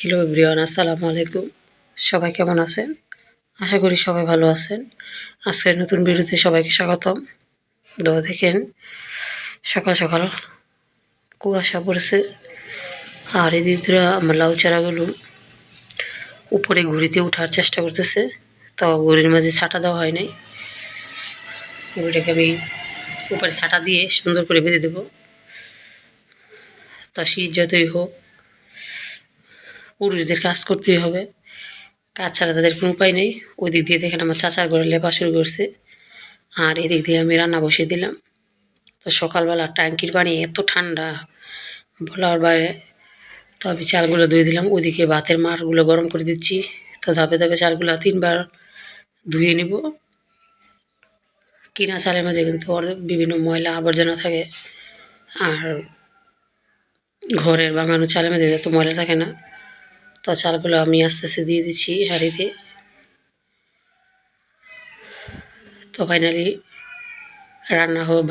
Hello everyone, আসসালামু আলাইকুম। সবাই কেমন আছেন? আশা করি সবাই ভালো আছেন। আজকের নতুন ভিডিওতে সবাইকে স্বাগতম। দেখেন সকাল সকাল কুয়াশা পড়েছে, আর এদিক দিয়ে আমার লাউ চারাগুলো উপরে ঘুড়িতে ওঠার চেষ্টা করতেছে। তো ঘুড়ির মাঝে ছাটা দেওয়া হয় নাই, ঘুড়িটাকে আমি উপরে ছাটা দিয়ে সুন্দর করে বেঁধে দেবো। তা শীত যতই হোক, পুরুষদের কাজ করতেই হবে, কাজ ছাড়া তাদের কোনো উপায় নেই। ওই দিক দিয়ে দেখেন আমার চাচার ঘরে লেপা শুরু করছে, আর এদিক দিয়ে আমি রান্না বসিয়ে দিলাম। তো সকালবেলা ট্যাঙ্কির পানি এত ঠান্ডা বলার বাইরে। তো আমি চালগুলো ধুয়ে দিলাম, ওইদিকে ভাতের মাড়গুলো গরম করে দিচ্ছি। তো ধাপে ধাপে চালগুলো 3বার ধুয়ে নিব। কিনা চালের মাঝে কিন্তু অনেক বিভিন্ন ময়লা আবর্জনা থাকে, আর ঘরের বানানো চালের মাঝে এত ময়লা থাকে না। তো চালগুলো আমি আস্তে আস্তে দিয়ে দিচ্ছি হাঁড়িতে। তো ফাইনালি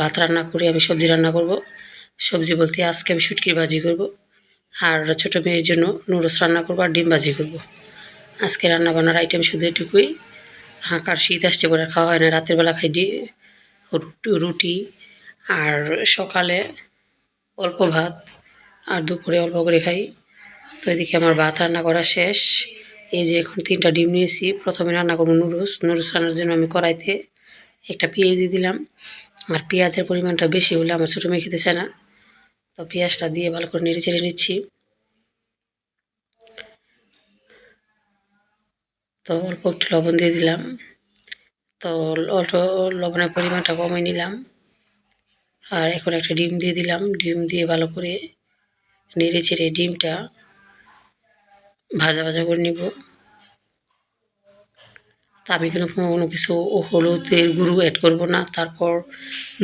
ভাত রান্না করে আমি সবজি রান্না করব। সবজি বলতে আজকে আমি শুটকির ভাজি করব, আর ছোটো মেয়ের জন্য নুডলস রান্না করবো, আর ডিম ভাজি করব। আজকে রান্না বান্নার আইটেম শুধু এটুকুই। কার শীত আসছে বলে খাওয়া হয় না, রাতের বেলা খাই রুটি, আর সকালে অল্প ভাত, আর দুপুরে অল্প করে খাই। তো এদিকে আমার ভাত রান্না করা শেষ। এই যে এখন 3টা ডিম নিয়েছি। প্রথমে রান্না করবো নুডলস রান্নার জন্য আমি কড়াইতে একটা পেঁয়াজ দিয়ে দিলাম, আর পেঁয়াজের পরিমাণটা বেশি হলে আমার ছোটো মেয়ে খেতে চায় না। তো পেঁয়াজটা দিয়ে ভালো করে নেড়ে চেড়ে নিচ্ছি। তো অল্প একটু লবণ দিয়ে দিলাম। তো অল্প লবণের পরিমাণটা কমিয়ে নিলাম, আর এখন একটা ডিম দিয়ে দিলাম। ডিম দিয়ে ভালো করে নেড়ে চেড়ে ডিমটা ভাজা ভাজা করে নিব। তা আমি কোনো কিছু হলুদের গুঁড়ো অ্যাড করব না, তারপর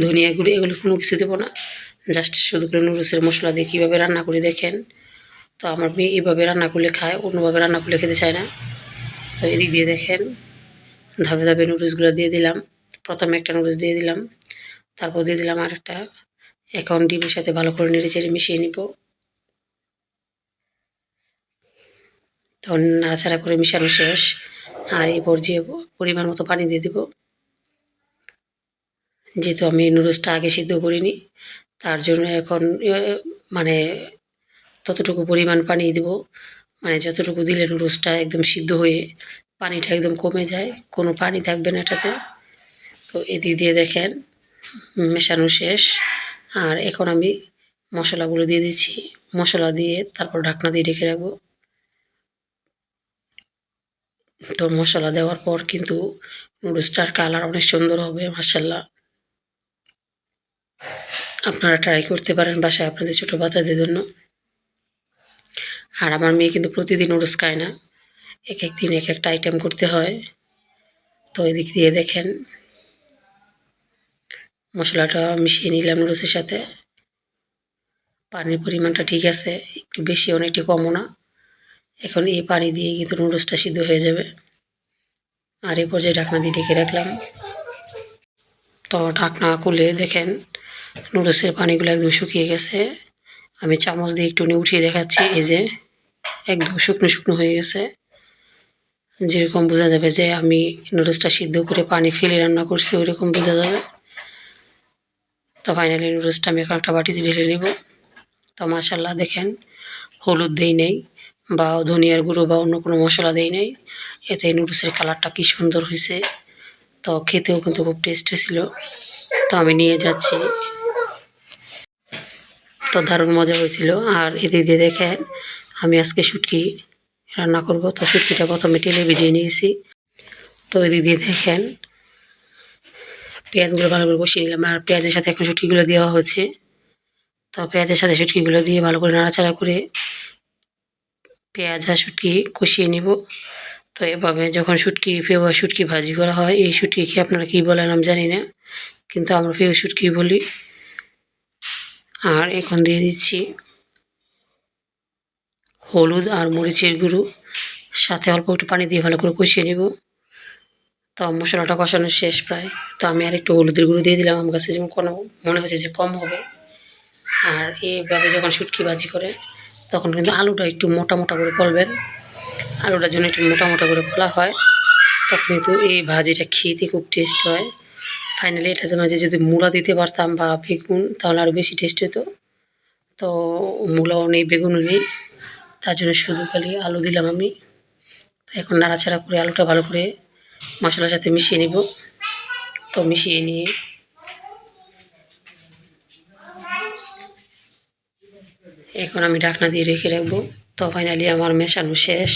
ধনিয়া গুঁড়ো এগুলো কোনো কিছু দেবো না। জাস্ট শুধু করে নুডলসের মশলা দিয়ে কীভাবে রান্না করে দেখেন। তো আমার মেয়ে এইভাবে রান্না করলে খায়, অন্যভাবে রান্না করলে খেতে চায় না। তো এদিক দিয়ে দেখেন ধাপে ধাপে নুডলসগুলো দিয়ে দিলাম। প্রথমে একটা নুডলস দিয়ে দিলাম, তারপর দিয়ে দিলাম আরেকটা। এখন ডিমের সাথে ভালো করে নেড়ে চেড়ে মিশিয়ে নিব। তখন নাড়াচাড়া করে মিশানো শেষ, আর এই পর্যায়ে পরিমাণ মতো পানি দিয়ে দেব। যেহেতু আমি নুডলসটা আগে সিদ্ধ করিনি, তার জন্য এখন মানে ততটুকু পরিমাণ পানি দেব, মানে যতটুকু দিলে নুডলসটা একদম সিদ্ধ হয়ে পানিটা একদম কমে যায়, কোনো পানি থাকবে না এটাতে। তো এদিক দিয়ে দেখেন মেশানো শেষ, আর এখন আমি মশলাগুলো দিয়ে দিচ্ছি। মশলা দিয়ে তারপর ঢাকনা দিয়ে রেখে রাখবো। তো মশলা দেওয়ার পর কিন্তু নুডলসটার কালার অনেক সুন্দর হবে মাশাআল্লাহ। আপনারা ট্রাই করতে পারেন বাসায় আপনাদের ছোটো বাচ্চাদের জন্য। আর আমার মেয়ে কিন্তু প্রতিদিন নুডলস খায় না, এক এক দিন এক একটা আইটেম করতে হয়। তো এদিক দিয়ে দেখেন মশলাটা মিশিয়ে নিলাম নুডলসের সাথে। পানির পরিমাণটা ঠিক আছে, একটু বেশি অনেকটি কমও না। এখন এই পানি দিয়ে কিন্তু নুডলসটা সিদ্ধ হয়ে যাবে। আর এই পর্যায়ে ঢাকনা দিয়ে ঢেকে রাখলাম। তো ঢাকনা খুলে দেখেন নুডলসের পানিগুলো একদম শুকিয়ে গেছে। আমি চামচ দিয়ে একটু উঠিয়ে দেখাচ্ছি, এই যে একদম শুকনো শুকনো হয়ে গেছে। যেরকম বোঝা যাবে যে আমি নুডলসটা সিদ্ধ করে পানি ফেলে রান্না করছি, ওইরকম বোঝা যাবে। তো ফাইনালি নুডলসটা আমি এখন একটা বাটিতে ঢেলে নেব। তো মাশাআল্লাহ দেখেন হলুদ দেই নেই, বা ধনিয়ার গুঁড়ো বা অন্য কোনো মশলা দেই নেই, এতে নুডলসের কালারটা কি সুন্দর হয়েছে। তো খেতেও কিন্তু খুব টেস্ট ছিল। তো আমি নিয়ে যাচ্ছি। তো দারুণ মজা হয়েছিল। আর এদিক দিয়ে দেখেন আমি আজকে শুটকি রান্না করব। তো শুটকিটা প্রথমে তেলে ভিজিয়ে নিয়েছি। তো এদিক দিয়ে দেখেন পেঁয়াজগুলো ভালো করে কষিয়ে নিলাম, আর পেঁয়াজের সাথে এখন শুটকিগুলো দেওয়া হচ্ছে। তো পেঁয়াজের সাথে শুটকিগুলো দিয়ে ভালো করে নাড়াচাড়া করে পেঁয়াজ আর শুটকি কষিয়ে নিব। তো এভাবে যখন শুটকি ভাজি করা হয়, এই শুটকিকে আপনারা কী বলেন আমি জানি না, কিন্তু আমরা শুটকি বলি। আর এখন দিয়ে দিচ্ছি হলুদ আর মরিচের গুঁড়ো, সাথে অল্প একটু পানি দিয়ে ভালো করে কষিয়ে নেব। তো মশলাটা কষানো শেষ প্রায়। তো আমি আর একটু হলুদের গুঁড়ো দিয়ে দিলাম, আমার কাছে যেমন কোনো মনে হচ্ছে যে কম হবে। আর এইভাবে যখন শুটকি ভাজি করে তখন কিন্তু আলুটা একটু মোটা মোটা করে করবেন। আলুটার জন্য একটু মোটা মোটা করে খোলা হয়, তখন কিন্তু এই ভাজিটা খেতে খুব টেস্ট হয়। ফাইনালি এটাতে মাঝে যদি মূলা দিতে পারতাম বা বেগুন, তাহলে আরও বেশি টেস্ট হতো। তো মূলাও নেই, বেগুনও নেই, তার জন্য শুধু খালি আলু দিলাম আমি। এখন নাড়াচাড়া করে আলুটা ভালো করে মশলার সাথে মিশিয়ে নেব। তো মিশিয়ে নিয়ে এখন আমি ঢাকনা দিয়ে রেখে রাখবো। তো ফাইনালি আমার মেশানো শেষ।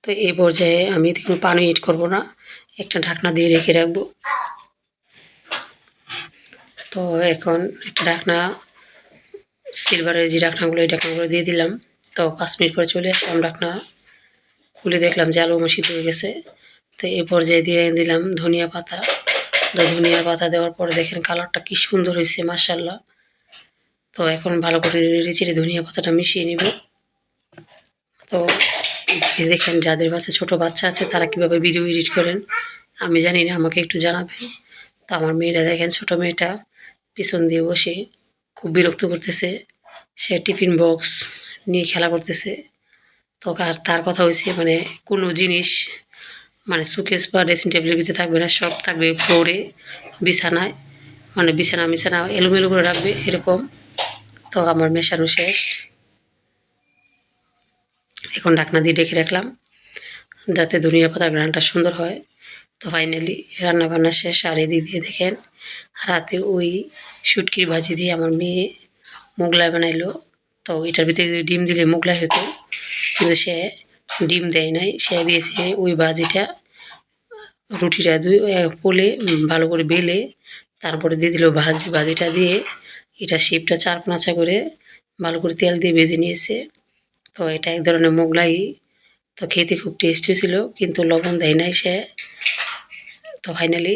তো এই পর্যায়ে আমি কোনো পানি এড করব না, একটা ঢাকনা দিয়ে রেখে রাখবো। তো এখন একটা ঢাকনা, সিলভারের যে ঢাকনাগুলো, এই ঢাকনাগুলো দিয়ে দিলাম। তো 5 মিনিট পরে চলে আসলাম, ঢাকনা খুলে দেখলাম যে আলু সিদ্ধ হয়ে গেছে। তো এই পর্যায়ে দিয়ে দিলাম ধনিয়া পাতা। তো ধনিয়া পাতা দেওয়ার পরে দেখেন কালারটা কি সুন্দর হয়েছে, মাশাআল্লাহ। তো এখন ভালো করে নেড়েচেড়ে ধনিয়া পাতাটা মিশিয়ে নিব। তো দেখেন যাদের ছোটো বাচ্চা আছে তারা কীভাবে ভিডিও এডিট করেন আমি জানি না, আমাকে একটু জানাবেন। তো আমার মেয়েরা দেখেন, ছোটো মেয়েটা পিছন দিয়ে বসে খুব বিরক্ত করতেছে, সে টিফিন বক্স নিয়ে খেলা করতেছে। তো আর তার কথা হয়েছে মানে কোনো জিনিস মানে সুকেস বা ড্রেসিং টেবিলের ভিতরে থাকবে না, সব থাকবে ফ্লোরে, বিছানায়, মানে বিছানা এলোমেলো করে রাখবে এরকম। তো আমার মেশানো শেষ, এখন ঢাকনা দিয়ে ঢেকে রাখলাম যাতে ধনিয়া পাতার ঘ্রাণটা সুন্দর হয়। তো ফাইনালি রান্নাবান্না শেষ। আর এদিক দিয়ে দেখেন রাতে ওই শুটকির ভাজি দিয়ে আমার মেয়ে মোগলাই বানাইলো। তো এটার ভিতরে ডিম দিলে মোগলাই হতো, কিন্তু সে ডিম দেয় নাই, সে দিয়েছে ওই ভাজিটা, রুটিটা পোলে ভালো করে বেলে তারপরে দিয়ে দিল ভাজিটা দিয়ে এটা শেপটা চারকোনা করে ভালো করে তেল দিয়ে ভেজে নিয়েছে। তো এটা এক ধরনের মোগলাই। তো খেতে খুব টেস্টি ছিল, কিন্তু লবণ দেয় নাই সে। তো ফাইনালি